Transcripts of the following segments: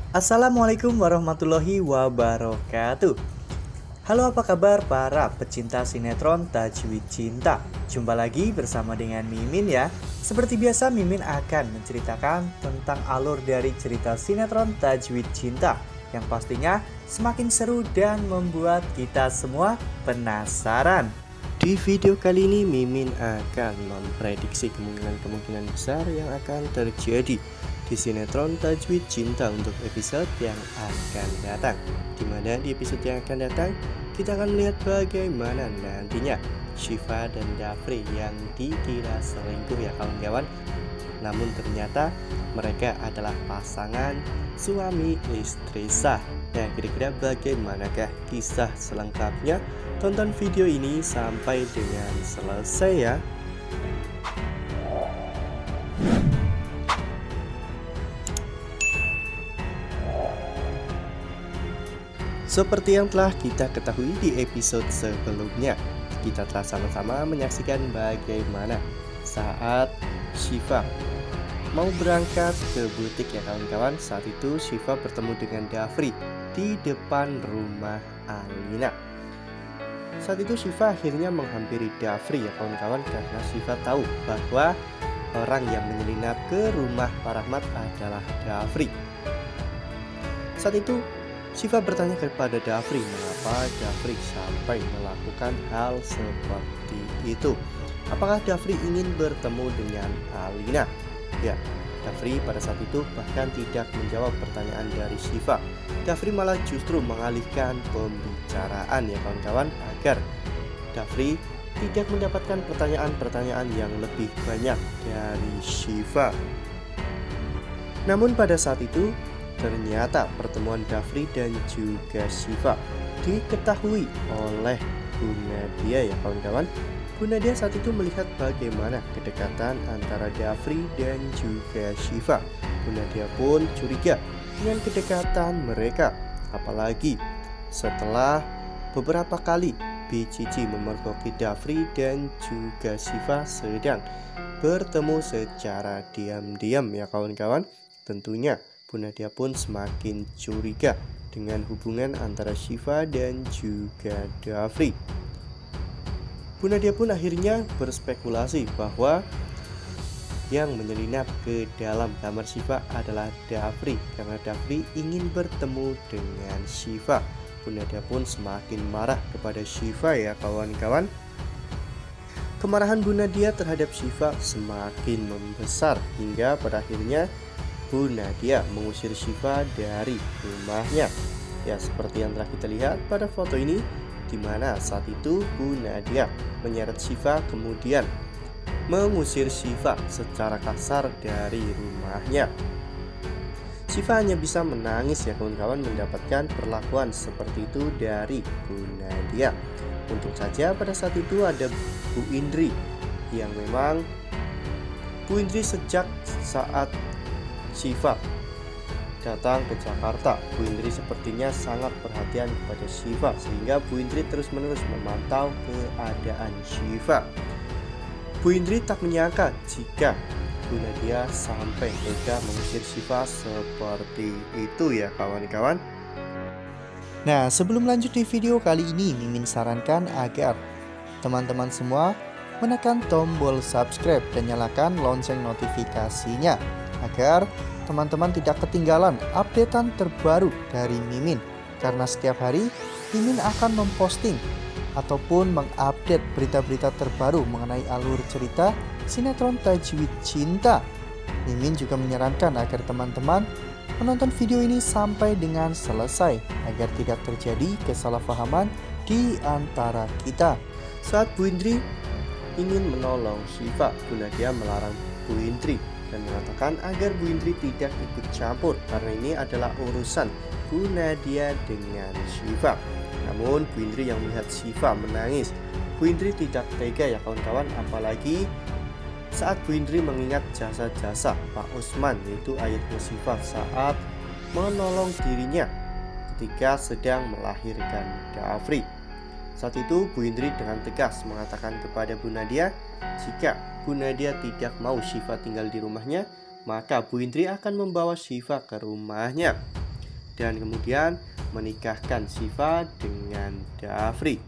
Assalamualaikum warahmatullahi wabarakatuh. Halo, apa kabar para pecinta sinetron Tajwid Cinta? Jumpa lagi bersama dengan Mimin ya. Seperti biasa, Mimin akan menceritakan tentang alur dari cerita sinetron Tajwid Cinta yang pastinya semakin seru dan membuat kita semua penasaran. Di video kali ini Mimin akan memprediksi kemungkinan besar yang akan terjadi di sinetron Tajwid Cinta untuk episode yang akan datang. Dimana di episode yang akan datang kita akan melihat bagaimana nantinya Syifa dan Dafri yang dikira selingkuh ya kawan-kawan, namun ternyata mereka adalah pasangan suami istri sah. Nah, kira-kira bagaimanakah kisah selengkapnya? Tonton video ini sampai dengan selesai ya. Seperti yang telah kita ketahui di episode sebelumnya, kita telah sama-sama menyaksikan bagaimana saat Syifa mau berangkat ke butik ya kawan-kawan. Saat itu Syifa bertemu dengan Dafri di depan rumah Alina. Saat itu Syifa akhirnya menghampiri Dafri ya kawan-kawan, karena Syifa tahu bahwa orang yang menyelinap ke rumah Pak Rahmat adalah Dafri. Saat itu Syifa bertanya kepada Dafri mengapa Dafri sampai melakukan hal seperti itu. Apakah Dafri ingin bertemu dengan Alina? Ya, Dafri pada saat itu bahkan tidak menjawab pertanyaan dari Syifa. Dafri malah justru mengalihkan pembicaraan ya kawan-kawan, agar Dafri tidak mendapatkan pertanyaan-pertanyaan yang lebih banyak dari Syifa. Namun pada saat itu ternyata pertemuan Dafri dan juga Syifa diketahui oleh Bu Nadia ya kawan-kawan. Bu Nadia saat itu melihat bagaimana kedekatan antara Dafri dan juga Syifa. Bu Nadia pun curiga dengan kedekatan mereka, apalagi setelah beberapa kali Cici memergoki Dafri dan juga Syifa sedang bertemu secara diam-diam ya kawan-kawan. Tentunya Bu Nadia pun semakin curiga dengan hubungan antara Syifa dan juga Dafri. Bu Nadia pun akhirnya berspekulasi bahwa yang menyelinap ke dalam kamar Syifa adalah Dafri, karena Dafri ingin bertemu dengan Syifa. Bu Nadia pun semakin marah kepada Syifa ya kawan-kawan. Kemarahan Bu Nadia terhadap Syifa semakin membesar hingga pada akhirnya Bu Nadia mengusir Syifa dari rumahnya. Ya, seperti yang telah kita lihat pada foto ini, di mana saat itu Bu Nadia menyeret Syifa kemudian mengusir Syifa secara kasar dari rumahnya. Syifa hanya bisa menangis ya kawan-kawan mendapatkan perlakuan seperti itu dari Bu Nadia. Untung saja pada saat itu ada Bu Indri, yang memang Bu Indri sejak saat Syifa datang ke Jakarta, Bu Indri sepertinya sangat perhatian kepada Syifa, sehingga Bu Indri terus-menerus memantau keadaan Syifa. Bu Indri tak menyangka jika Bu Nadia sampai tega mengusir Syifa seperti itu ya kawan-kawan. Nah, sebelum lanjut di video kali ini, Mimin sarankan agar teman-teman semua menekan tombol subscribe dan nyalakan lonceng notifikasinya, agar teman-teman tidak ketinggalan updatean terbaru dari Mimin. Karena setiap hari Mimin akan memposting ataupun mengupdate berita-berita terbaru mengenai alur cerita sinetron Tajwid Cinta. Mimin juga menyarankan agar teman-teman menonton video ini sampai dengan selesai, agar tidak terjadi kesalahpahaman di antara kita. Saat Bu Indri ingin menolong Syifa, Bu Nadia melarang Bu Indri dan mengatakan agar Bu Indri tidak ikut campur karena ini adalah urusan Bu Nadia dengan Syifa. Namun Bu Indri yang melihat Syifa menangis, Bu Indri tidak tega ya kawan-kawan, apalagi saat Bu Indri mengingat jasa-jasa Pak Usman, yaitu ayahnya Syifa, saat menolong dirinya ketika sedang melahirkan Dafri. Saat itu Bu Indri dengan tegas mengatakan kepada Bu Nadia, jika Bu Nadia tidak mau Syifa tinggal di rumahnya, maka Bu Indri akan membawa Syifa ke rumahnya. dan kemudian menikahkan Shiva dengan Dafri.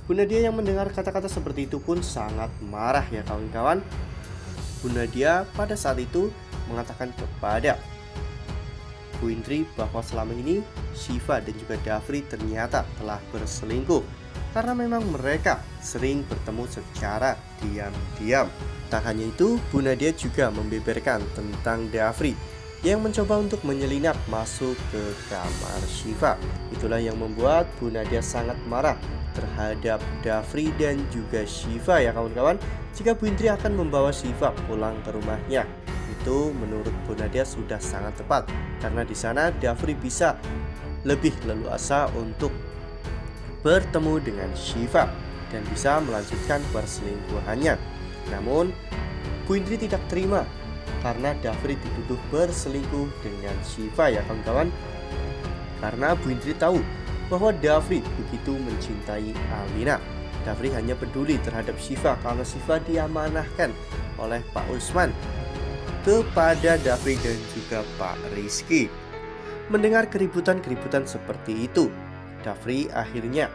Bu Nadia yang mendengar kata-kata seperti itu pun sangat marah ya kawan-kawan. Bu Nadia pada saat itu mengatakan kepada Bu Indri bahwa selama ini Shiva dan juga Dafri ternyata telah berselingkuh karena memang mereka sering bertemu secara diam-diam. Tak hanya itu, Bu Nadia juga membeberkan tentang Dafri yang mencoba untuk menyelinap masuk ke kamar Shiva. Itulah yang membuat Bu Nadia sangat marah terhadap Dafri dan juga Shiva ya kawan-kawan. Jika Bu Indri akan membawa Shiva pulang ke rumahnya, itu menurut Bu Nadia sudah sangat tepat karena di sana Dafri bisa lebih leluasa untuk bertemu dengan Shiva dan bisa melanjutkan perselingkuhannya. Namun Bu Indri tidak terima karena Dafri dituduh berselingkuh dengan Shiva ya kawan-kawan. Karena Bu Indri tahu bahwa Dafri begitu mencintai Alina. Dafri hanya peduli terhadap Shiva karena Shiva diamanahkan oleh Pak Usman kepada Dafri dan juga Pak Rizky. Mendengar keributan-keributan seperti itu, Dafri akhirnya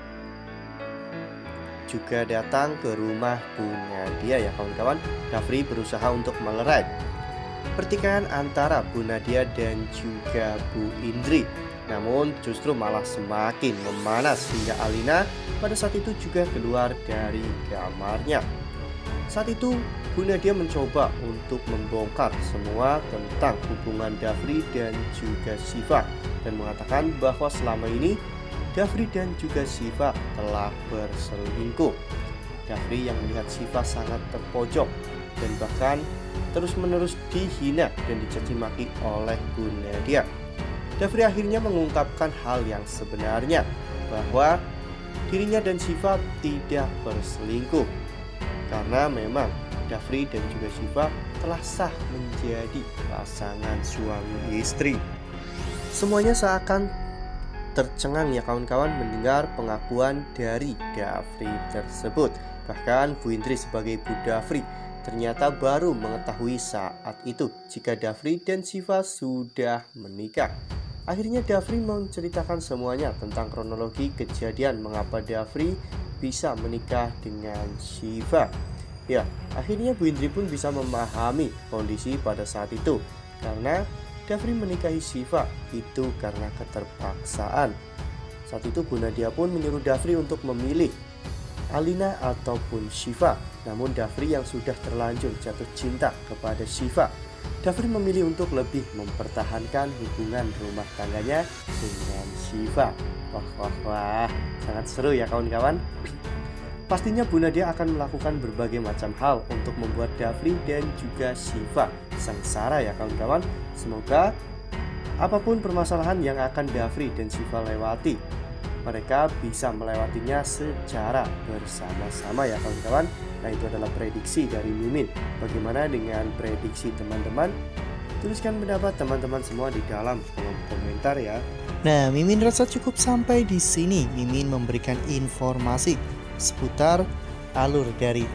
juga datang ke rumah Bu Nadia ya kawan-kawan. Dafri berusaha untuk melerai pertikaian antara Bu Nadia dan juga Bu Indri. Namun justru malah semakin memanas hingga Alina pada saat itu juga keluar dari kamarnya. Saat itu Bu Nadia mencoba untuk membongkar semua tentang hubungan Dafri dan juga Shiva dan mengatakan bahwa selama ini Dafri dan juga Shiva telah berselingkuh. Dafri yang melihat Shiva sangat terpojok dan bahkan terus-menerus dihina dan dicaci maki oleh Bu Nadia. Dafri akhirnya mengungkapkan hal yang sebenarnya bahwa dirinya dan Shiva tidak berselingkuh karena memang Dafri dan juga Shiva telah sah menjadi pasangan suami istri. Semuanya seakan tercengang ya kawan-kawan mendengar pengakuan dari Dafri tersebut. Bahkan Bu Indri sebagai Bu Dafri ternyata baru mengetahui saat itu jika Dafri dan Shiva sudah menikah. Akhirnya Dafri menceritakan semuanya tentang kronologi kejadian mengapa Dafri bisa menikah dengan Shiva. Ya, akhirnya Bu Indri pun bisa memahami kondisi pada saat itu karena Dafri menikahi Shiva itu karena keterpaksaan. Saat itu Bu Nadia pun menyuruh Dafri untuk memilih Alina ataupun Shiva. Namun Dafri yang sudah terlanjur jatuh cinta kepada Shiva, Dafri memilih untuk lebih mempertahankan hubungan rumah tangganya dengan Shiva. Wah, sangat seru ya kawan-kawan. Pastinya Bu Nadia akan melakukan berbagai macam hal untuk membuat Dafri dan juga Shiva sengsara ya kawan-kawan. Semoga apapun permasalahan yang akan Dafri dan Shiva lewati, mereka bisa melewatinya secara bersama-sama ya kawan-kawan. Nah, itu adalah prediksi dari Mimin. Bagaimana dengan prediksi teman-teman? Tuliskan pendapat teman-teman semua di dalam kolom komentar ya. Nah, Mimin rasa cukup sampai di sini. Mimin memberikan informasi seputar alur dari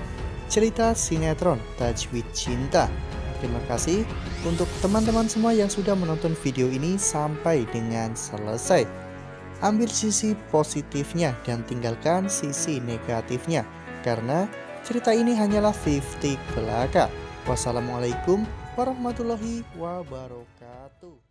cerita sinetron Tajwid Cinta. Terima kasih untuk teman-teman semua yang sudah menonton video ini sampai dengan selesai. Ambil sisi positifnya dan tinggalkan sisi negatifnya, karena cerita ini hanyalah 50 belaka. Wassalamualaikum warahmatullahi wabarakatuh.